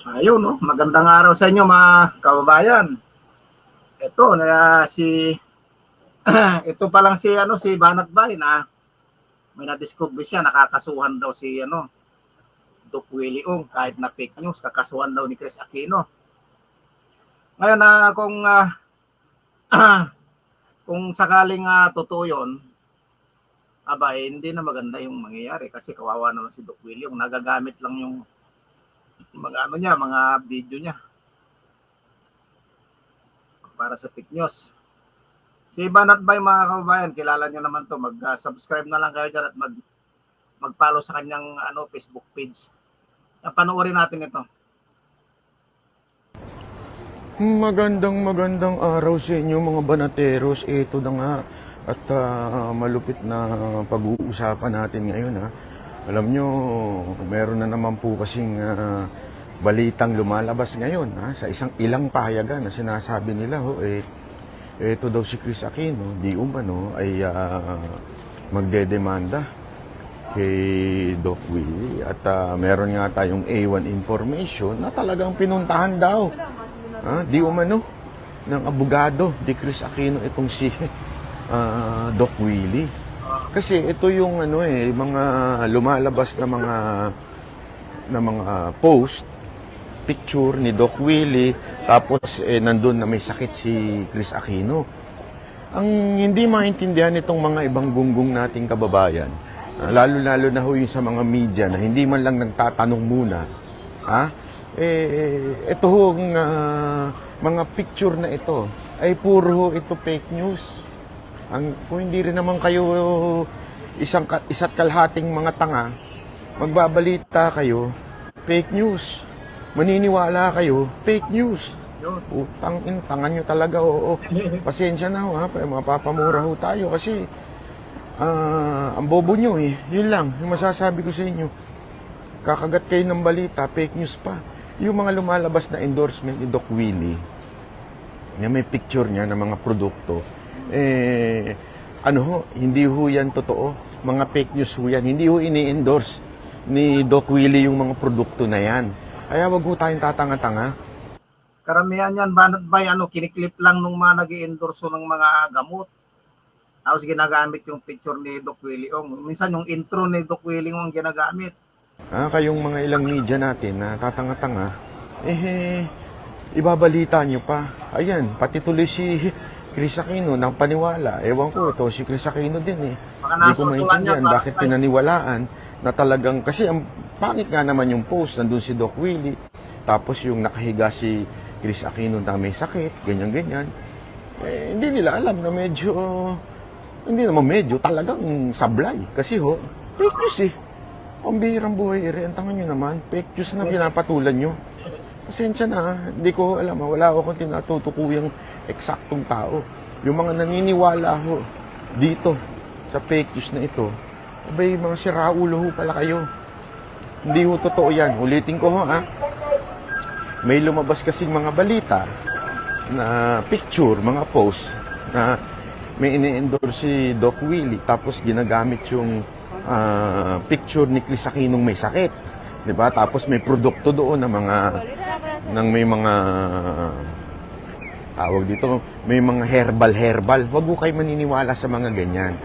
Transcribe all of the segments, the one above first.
Ayun, no? Magandang araw sa inyo mga kababayan. Ito na ito pa lang si Banat Bay na may na-discover siya, nakakasuhan daw si Doc Willie Ong kahit na fake news, kakasuhan daw ni Chris Aquino. Ngayon kung sakaling totoo 'yon, hindi na maganda yung mangyayari kasi kawawa naman si Doc Willie Ong, nagagamit lang yung mga video niya para sa fake news. Si Banat Bay, mga kababayan, kilala nyo naman to. Mag-subscribe na lang kayo dyan at mag-follow sa kanyang Facebook page. Panoorin natin ito. Magandang araw sa inyo mga banateros. Ito na nga at malupit na pag-uusapan natin ngayon. Alam nyo, meron na naman po kasing balitang lumalabas ngayon sa ilang pahayagan na sinasabi nila ito daw si Chris Aquino di umano ay magdedemanda kay Doc Willie at meron nga tayong A1 information na talagang pinuntahan daw di umano ng abogado di Chris Aquino itong si Doc Willie. Kasi ito yung mga lumalabas na mga post, picture ni Doc Willie, tapos nandun na may sakit si Chris Aquino. Ang hindi maintindihan itong mga ibang gunggong nating kababayan, lalo-lalo na yung sa mga media na hindi man lang nagtatanong muna, ito mga picture na ito ay puro ito fake news. Kung hindi rin naman kayo isa't kalahating mga tanga, magbabalita kayo, fake news. Maniniwala kayo, fake news. Tangan nyo talaga, oo. Pasensya na mapapamura ho tayo kasi ang bobo nyo Yun lang, yung masasabi ko sa inyo. Kakagat kayo ng balita, fake news pa. Yung mga lumalabas na endorsement ni Doc Willie, na may picture niya ng mga produkto, hindi ho yan totoo. Mga fake news ho yan. Hindi ho ini-endorse ni Doc Willie yung mga produkto na yan. Kaya wag ho tayong tatanga-tanga. Karamihan yan, Banat Bay, kiniklip lang nung mga nag-i-endorso ng mga gamot. Tapos ginagamit yung picture ni Doc Willie Ong. Minsan yung intro ni Doc Willie Ong ang ginagamit. Kayong mga ilang media natin na tatanga-tanga, ibabalita nyo pa. Ayan, pati tuloy si Chris Aquino nang paniwala. Ewan ko, ito si Chris Aquino din Hindi ko maintindihan bakit pinaniwalaan na talagang, kasi ang pangit nga naman yung post, nandun si Doc Willie, tapos yung nakahiga si Chris Aquino na may sakit, ganyan-ganyan. Hindi nila alam na hindi naman medyo, talagang sablay. Kasi fake news Ang bihirang buhay ang nyo naman, fake news na pinapatulan nyo. Pasensya na, hindi ko alam, wala akong tinatutukuyang eksaktong tao. Yung mga naniniwala dito sa fake news na ito, mga siraulo pala kayo. Hindi totoo yan. Ulitin ko may lumabas kasing mga balita na picture, mga post na may ini-endorse si Doc Willie tapos ginagamit yung picture ni Chris Aquino may sakit. Diba? Tapos may produkto doon na may mga tawag dito, may mga herbal. Huwag ko kayo maniniwala sa mga ganyan.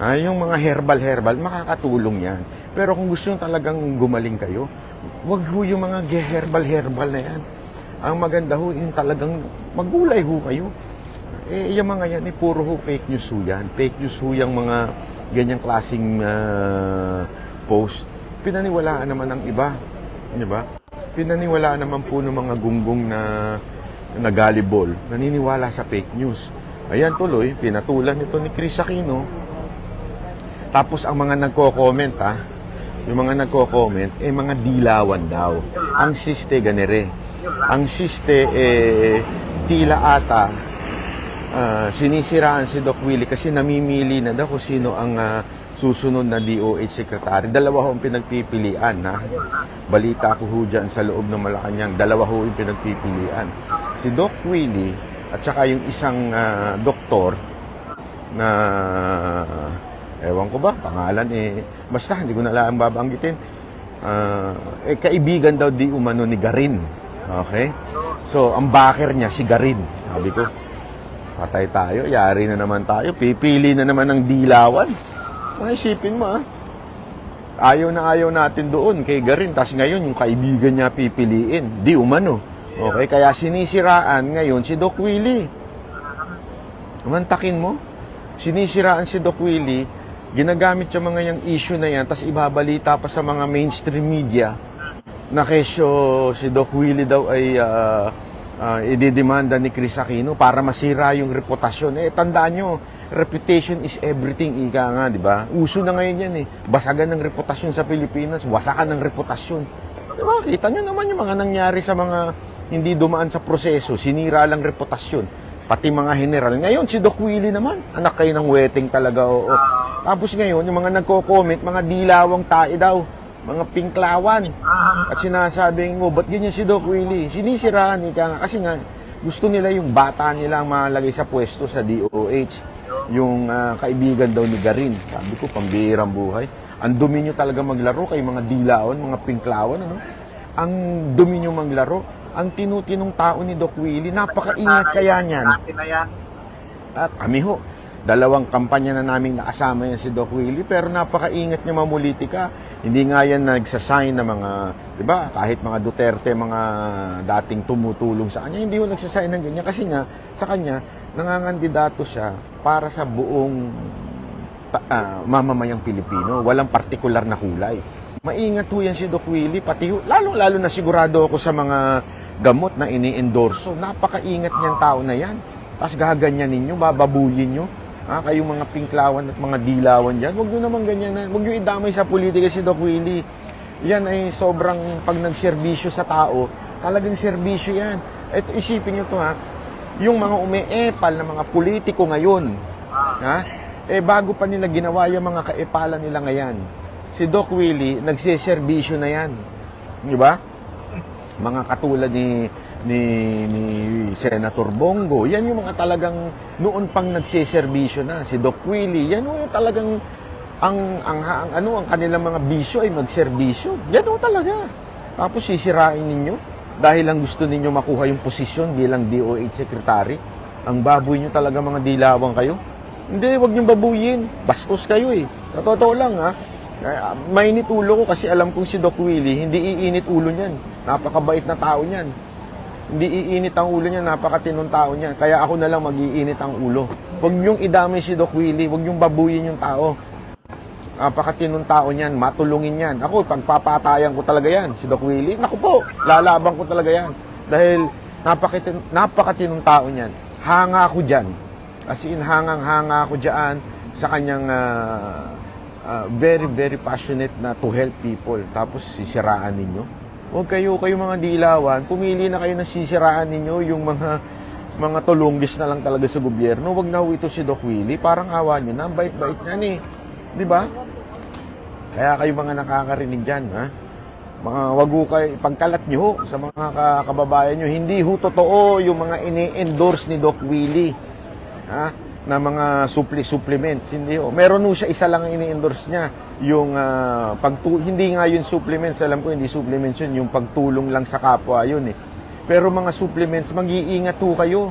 Yung mga herbal, makakatulong yan. Pero kung gusto nyo talagang gumaling kayo, wag yung mga herbal na yan. Ang maganda yung talagang maggulay kayo. Yung mga yan, puro fake news yan. Fake news yung mga ganyang klaseng post. Pinaniwalaan naman ng iba. Diba? Pinaniwalaan naman po ng mga gunggong na nagalibol. Naniniwala sa fake news. Ayan tuloy, pinatulan ito ni Chris Aquino. Tapos ang mga nagko-comment yung mga nagko-comment, mga dilawan daw. Ang siste ganere. Ang siste tila ata sinisiraan si Doc Willie kasi namimili na daw kung sino ang susunod na DOH Secretary. Dalawa ang pinagpipilian balita ko dyan sa loob ng Malacanang. Dalawa yung pinagpipilian. Si Doc Willie at saka yung isang doktor na ewan ko ba, pangalan basta hindi ko na lang babanggitin. Kaibigan daw di umano ni Garin. Okay? So, ang backer niya, si Garin. Sabi ko, patay tayo, yari na naman tayo, pipili na naman ng dilawan. Mga isipin mo, ayaw na ayaw natin doon kay Garin. Tapos ngayon, yung kaibigan niya pipiliin. Di umano. Okay? Kaya sinisiraan ngayon si Doc Willie. Mantakin mo. Sinisiraan si Doc Willie. Ginagamit yung mga yung issue na yan. Tapos ibabalita pa sa mga mainstream media na kesyo si Doc Willie daw ay ididemanda ni Chris Aquino para masira yung reputasyon. Tandaan nyo, reputation is everything, ika nga, di ba? Uso na ngayon yan Basagan ng reputasyon sa Pilipinas, wasakan ng reputasyon. Di ba? Kita nyo naman yung mga nangyari sa mga hindi dumaan sa proseso, sinira lang reputasyon. Pati mga general. Ngayon, si Doc Willie naman, anak kayo ng wedding talaga. Oo. Tapos ngayon, yung mga nagko-comment, mga dilawang tae daw, mga pinklawan. At sinasabing, ba't ganyan si Doc Willie? Sinisiraan, ika nga. Kasi nga, gusto nila yung bata nila ang malagay sa pwesto sa DOH. Yung kaibigan daw ni Garin. Sabi ko, pambihirang buhay. Ang dumi nyo talaga maglaro kay mga dilawan, mga pinklawan, ano? Ang dumi nyo maglaro. Ang tinutinong tao ni Doc Willie, napakaingat kaya niyan. At kami ho, dalawang kampanya na naming nakasama yan si Doc Willie, pero napakaingat niya mamulitika. Hindi nga yan nagsasign na mga, di ba, kahit mga Duterte, mga dating tumutulong sa kanya, hindi ho nagsasign ng ganyan. Kasi nga, sa kanya, nangangandidato siya para sa buong mamamayang Pilipino. Walang partikular na kulay. Maingat ho yan si Doc Willie, pati ho, lalong-lalo na sigurado ako sa mga gamot na ini-endorso. Napakaingat niyan tao na yan. Tapos gaganyan ninyo, bababuyin nyo. Kayong mga pinklawan at mga dilawan dyan, huwag nyo naman ganyan. Huwag nyo idamay sa politika si Doc Willie. Yan ay sobrang pag nagserbisyo sa tao, talagang serbisyo yan. Ito, isipin nyo to yung mga umeepal na mga politiko ngayon, bago pa nila ginawa yung mga kaepalan nila ngayon, si Doc Willie, nagsiserbisyo na yan. Di ba? Mga katulad ni Senator Bongo, yan yung mga talagang noon pang nagsiserbisyo na. Si Doc Willie, yan yung talagang ang kanilang mga bisyo ay magserbisyo. Yan yung talaga. Tapos sisirain ninyo dahil lang gusto ninyo makuha yung posisyon bilang DOH Secretary. Ang baboy nyo talaga mga dilawang kayo. Hindi, wag nyo babuyin. Bastos kayo Sa totoo lang mainit ulo ko kasi alam kong si Doc Willie, hindi iinit ulo niyan. Napakabait na tao niyan. Hindi iinit ang ulo niya, napakatinong tao niyan. Kaya ako na lang mag-iinit ang ulo. Huwag niyong idamay si Doc Willie, huwag niyong babuyin yung tao. Napakatinong tao niyan, matulungin yan. Ako, pagpapatayan ko talaga yan, si Doc Willie. Naku po, lalaban ko talaga yan. Dahil napakatinong tao niyan. Hanga ako dyan. As in, hanga ako dyan sa kanyang very, very passionate na to help people. Tapos sisiraan ninyo. Huwag kayo mga dilawan, pumili na kayo na sisiraan ninyo yung mga tulunggis na lang talaga sa gobyerno. Huwag na ito si Doc Willie. Parang awa nyo na, ang bait-bait niyan Di ba? Kaya kayo mga nakakarinig dyan, wag ho kayo, pagkalat nyo sa mga kababayan nyo, hindi ho totoo yung mga ini-endorse ni Doc Willie. Na mga supplements, hindi ho. Meron ho siya, isa lang ang ini-endorse niya, yung hindi nga yun supplements, alam ko hindi supplements yun, yung pagtulong lang sa kapwa yun Pero mga supplements, mag-iingat ho kayo.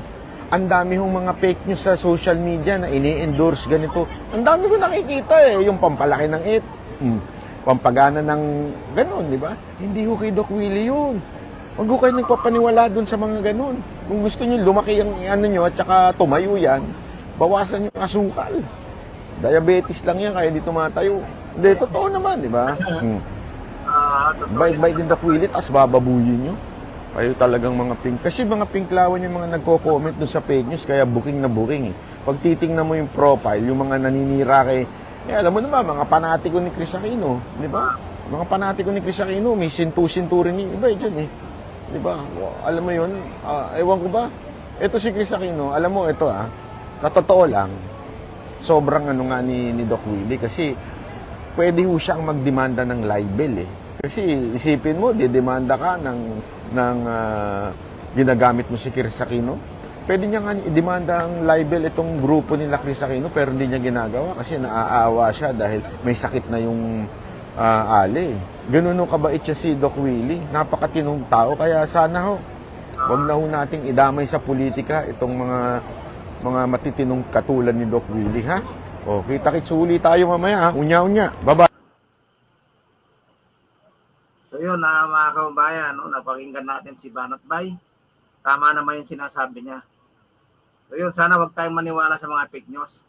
Ang dami hong mga fake news sa social media na ini-endorse ganito. Ang dami ko nakikita yung pampalaki ng pampagana ng ganon, di ba? Hindi ho kay Doc Willie yun. Huwag ho kayo nagpapaniwala dun sa mga ganon. Kung gusto nyo lumaki ang nyo at saka tumayo yan, bawasan yung asukal. Diabetes lang yan, kaya hindi tumatayo. Hindi, totoo naman, di ba? Bait-bait din Doc Willie, tapos bababuyin nyo. Kayo talagang mga pink. Kasi mga pinklawan yung mga nagko-comment doon sa fake news, kaya booking na booking Pag titingnan mo yung profile, yung mga naninira kay, alam mo naman, mga panatiko ni Chris Aquino, di ba? Mga panatiko ni Chris Aquino, may sintu-sintu rin yung iba dyan Di ba? Alam mo yun, ewan ko ba? Ito si Chris Aquino, alam mo, ito katotoo lang, sobrang nga ni Doc Willie kasi pwede ho siyang magdemanda ng libel Kasi isipin mo, didemanda ka ng ginagamit mo si Chris Aquino. Pwede niya nga i-demanda ang libel itong grupo nila Chris Aquino pero hindi niya ginagawa kasi naaawa siya dahil may sakit na yung ali. Ganun nung kabait siya si Doc Willie. Napakatinong tao. Kaya sana ho, wag na ho nating idamay sa politika itong mga matitinong katulad ni Doc Willie, ha? O, kita-kits uli tayo mamaya, ha? Unya-unya. Bye-bye. So yun na mga kababayan, no, napakinggan natin si Banat Bay. Tama naman yung sinasabi niya. So yun, sana wag tayong maniwala sa mga fake news.